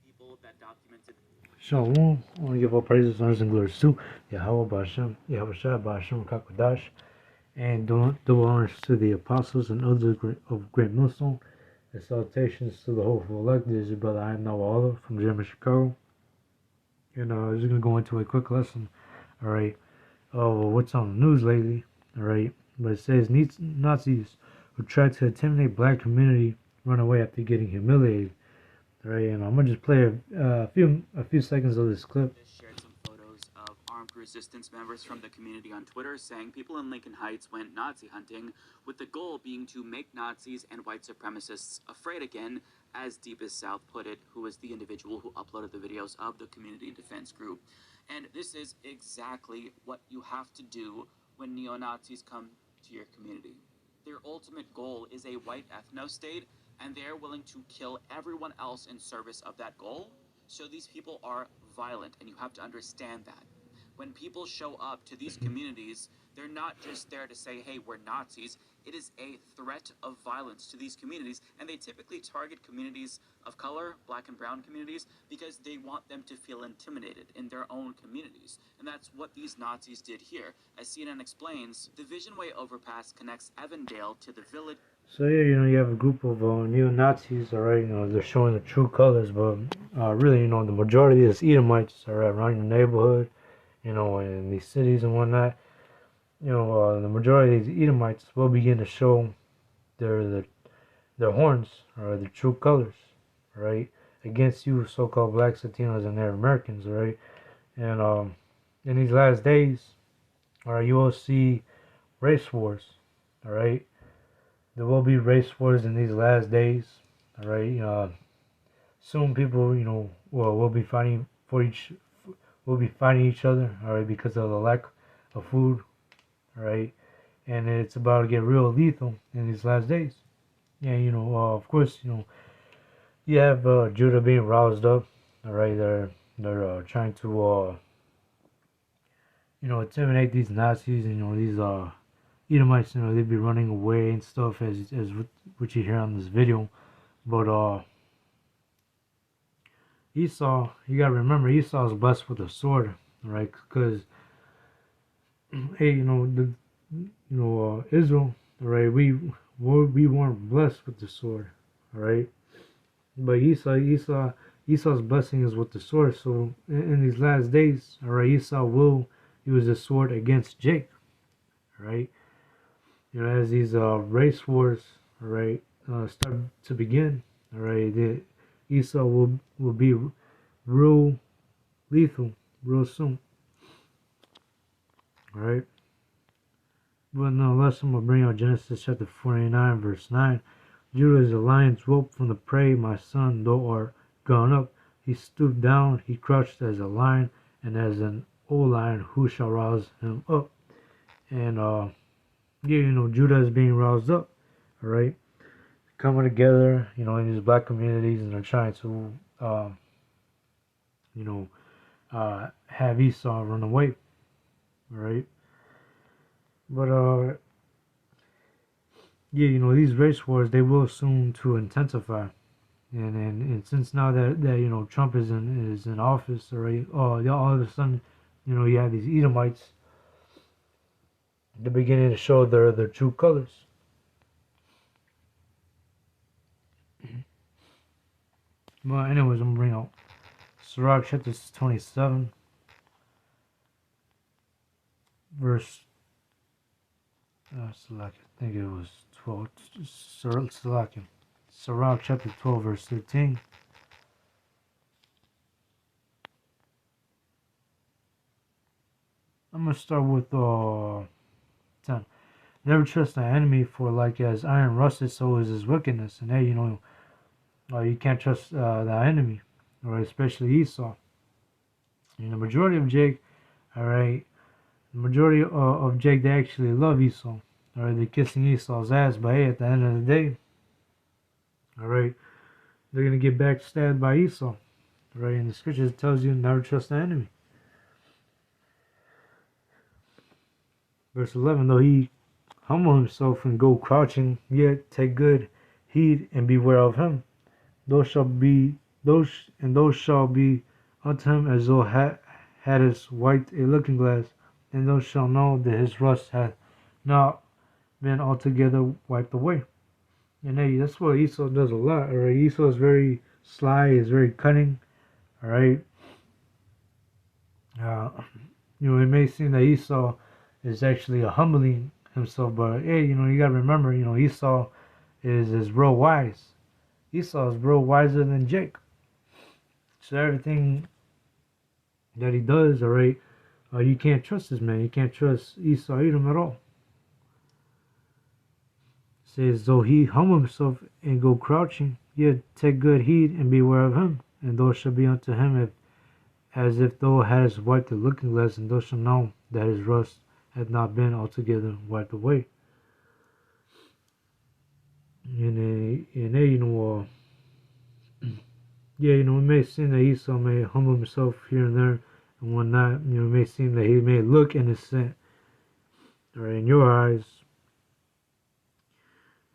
people that documented. Shalom, I want to give all praises, honors, and glories to Yahweh Bashem, Yahweh Shai Bashem Kakodash, and double honors to the apostles and others of Great Millstone, and salutations to the hopeful elect. This is your brother, I am Noah Allah from German Chicago, and I'm just going to go into a quick lesson, alright, what's on the news lately, alright, but it says Nazis who tried to intimidate black community run away after getting humiliated. Right, and I'm gonna just play a few seconds of this clip. Shared some photos of armed resistance members from the community on Twitter saying people in Lincoln Heights went Nazi hunting, with the goal being to make Nazis and white supremacists afraid again, as Deep as South put it, who was the individual who uploaded the videos of the community defense group. And this is exactly what you have to do when neo-Nazis come to your community. Their ultimate goal is a white ethno-state, and they're willing to kill everyone else in service of that goal. So these people are violent, and you have to understand that. When people show up to these communities, they're not just there to say, hey, we're Nazis. It is a threat of violence to these communities, and they typically target communities of color, black and brown communities, because they want them to feel intimidated in their own communities. And that's what these Nazis did here. As CNN explains, the Vision Way overpass connects Evandale to the village. So yeah, you have a group of neo-Nazis, alright, they're showing the true colors, but really, the majority is Edomites, alright, around your neighborhood, in these cities and whatnot. The majority of these Edomites will begin to show their horns, or their true colors, right, against you, so-called blacks, Latinos, and Native Americans, right. And in these last days, alright, you will see race wars, alright. There will be race wars in these last days, alright. Soon people, will be fighting will be fighting each other, alright, because of the lack of food, alright. And it's about to get real lethal in these last days. Yeah, of course, you have Judah being roused up. All right, they're trying to intimidate these Nazis. These Edomites. They'd be running away and stuff, as what you hear on this video. But Esau, you gotta remember, Esau is blessed with a sword, right? Because hey, Israel, all right, we weren't blessed with the sword, all right. But Esau's blessing is with the sword. So in these last days, all right, Esau will use the sword against Jacob, right? As these race wars, all right, start to begin, all right, Esau will be real lethal real soon, all right. But nonetheless, I'm gonna bring out Genesis chapter 49, verse 9. Judah is a lion's whelp from the prey, my son, thou art gone up. He stooped down, he crouched as a lion, and as an old lion, who shall rouse him up? And yeah, Judah is being roused up, alright? Coming together, in these black communities, and they're trying to, have Esau run away, alright? But yeah, these race wars, they will soon to intensify, and since now that Trump is in office, already, all of a sudden, you have these Edomites, they're beginning to show their true colors. But anyways, I'm gonna bring out Sirach chapter 27, verse. I think it was 12. Sirach chapter 12, verse 13. I'm gonna start with 10. Never trust an enemy, for like as iron rusted, so is his wickedness. And hey, you can't trust the enemy, or especially Esau. And the majority of Jake, all right, the majority of Jake, they actually love Esau. All right, they're kissing Esau's ass, but hey, at the end of the day, all right, they're gonna get backstabbed by Esau. All right, and the scripture tells you never trust the enemy. Verse 11, though he humble himself and go crouching, yet take good heed and beware of him. those shall be those shall be unto him as though had his white a looking glass, and those shall know that his rust hath not been altogether wiped away. And hey, that's what Esau does a lot. Alright, Esau is very sly, is very cunning. Alright, uh, it may seem that Esau is actually humbling himself, but hey, you gotta remember, Esau is real wise. Esau is real wiser than Jake. So everything that he does, alright, you can't trust this man. You can't trust Esau Edom at all. It says, though he humble himself and go crouching, yet take good heed and beware of him, and those shall be unto him as if thou hadst wiped the looking glass, and thou shalt know that his rust had not been altogether wiped away. Yeah, it may seem that Esau may humble himself here and there and whatnot. It may seem that he may look innocent, or in your eyes.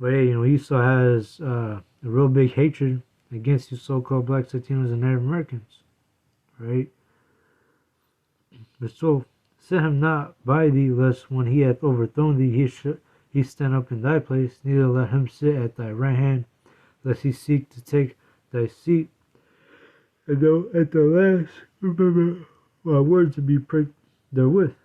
But hey, Esau has a real big hatred against you so-called blacks, Latinos, and Native Americans, right? But so, set him not by thee, lest when he hath overthrown thee, he stand up in thy place. Neither let him sit at thy right hand, lest he seek to take thy seat. And thou at the last remember my words to be pricked therewith.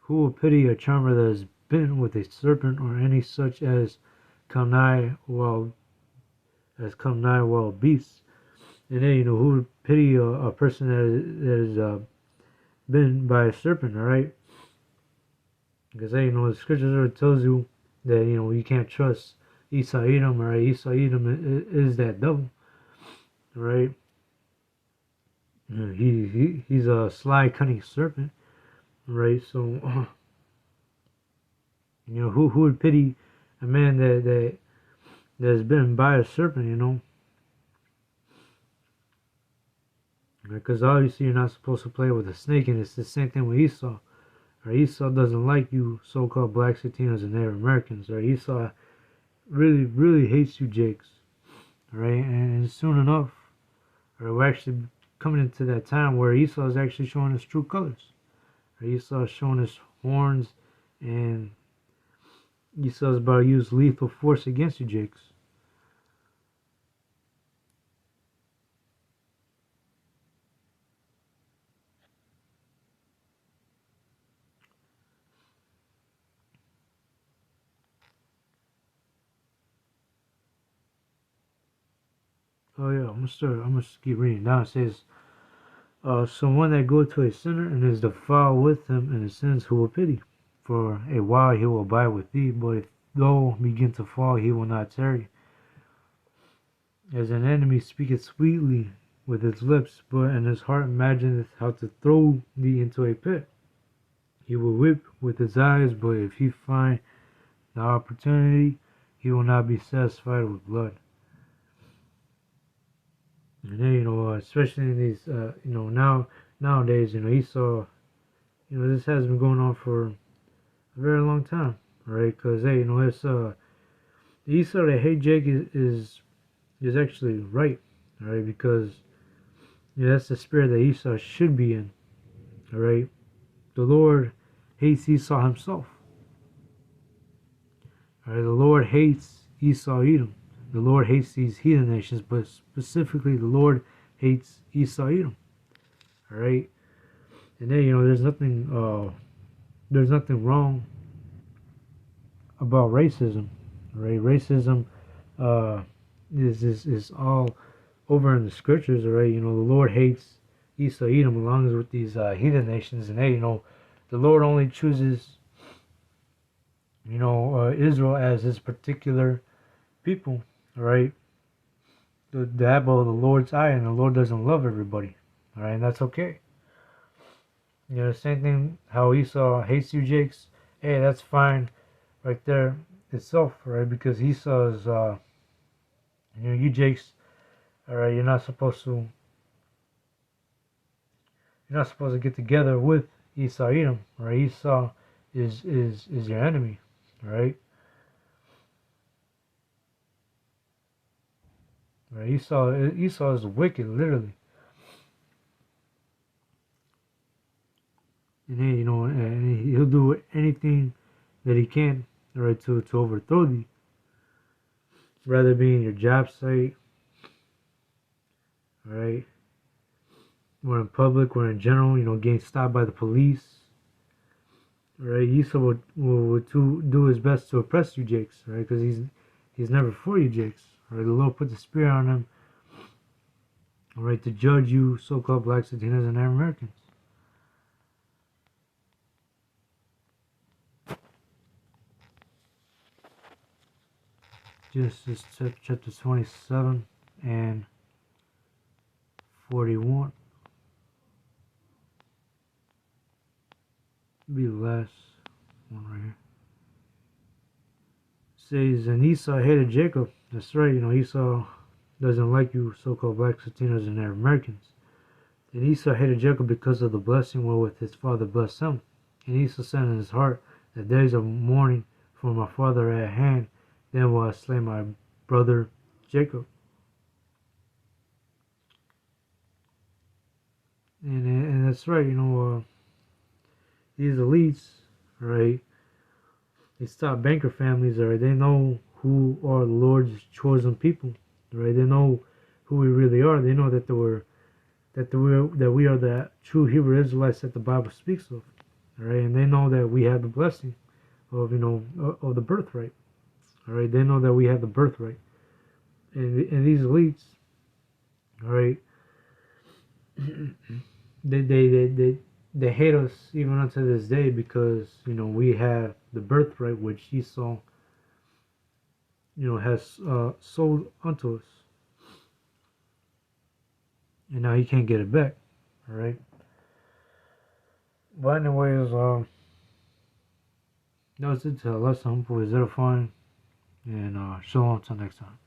Who will pity a charmer that has been with a serpent, or any such as come nigh wild beasts? And then who would pity a person that has been by a serpent? All right, because the scriptures tells you that you can't trust Esau Edom. All right, Esau Edom is that devil. All right, he's a sly, cunning serpent. Right, so who would pity a man that's been by a serpent? Because obviously you're not supposed to play with a snake, and it's the same thing with Esau. Or Esau doesn't like you so-called blacks, Latinos, and Native Americans. Or Esau really, really hates you, Jakes. Right, and soon enough, we're actually coming into that time where Esau is actually showing his true colors. Or Esau is showing his horns, and Esau's about to use lethal force against you, Jakes. Oh yeah, I'm gonna keep reading down. It says, so one that goeth to a sinner and is defiled with him and his sins, who will pity? For a while he will abide with thee, but if thou begin to fall, he will not tarry. As an enemy speaketh sweetly with his lips, but in his heart imagineth how to throw thee into a pit. He will whip with his eyes, but if he find the opportunity, he will not be satisfied with blood. And then, especially in these, nowadays, Esau, this has been going on for a very long time, right? Because, hey, it's, the Esau that hate Jake is actually right, right? Because, that's the spirit that Esau should be in, all right? The Lord hates Esau himself, all right? The Lord hates Esau Edom. The Lord hates these heathen nations, but specifically the Lord hates Esau Edom. All right, and then there's nothing wrong about racism. Right, racism is all over in the scriptures. All right, the Lord hates Esau Edom along with these heathen nations, and the Lord only chooses Israel as His particular people. All right, the apple of the Lord's eye, and the Lord doesn't love everybody. All right, and that's okay. Same thing how Esau hates you, Jakes. Hey, that's fine right there itself, right? Because Esau is You know, you Jakes, all right, you're not supposed to get together with Esau Edom, right? Esau is your enemy, right? Right? Esau is wicked, literally, and then, and he'll do anything that he can, right, to overthrow thee, rather be in your job site, right, or in public, or in general, getting stopped by the police. Right, Esau would do his best to oppress you, Jakes, right? Because he's never for you, Jakes. Right, the Lord put the spirit on him, all right, to judge you, so-called blacks, Latinos, and Arab Americans. Genesis chapter 27 and 41. Be the last one right here. It says, and Esau hated Jacob. That's right, Esau doesn't like you, so-called blacks, Latinos, and Arab Americans. And Esau hated Jacob because of the blessing wherewith his father blessed him. And Esau said in his heart, the days of mourning for my father are at hand, then will I slay my brother Jacob. And that's right, these elites, right, these top banker families, right, they know who are the Lord's chosen people, right? They know who we really are. They know that we are the true Hebrew Israelites that the Bible speaks of, right? And they know that we have the blessing of of the birthright, all right? They know that we have the birthright, and these elites, all right, they hate us even unto this day because we have the birthright which Esau has sold unto us, and now he can't get it back, all right? But anyways, that was it. Let's hopefully zero fine, and shalom till next time.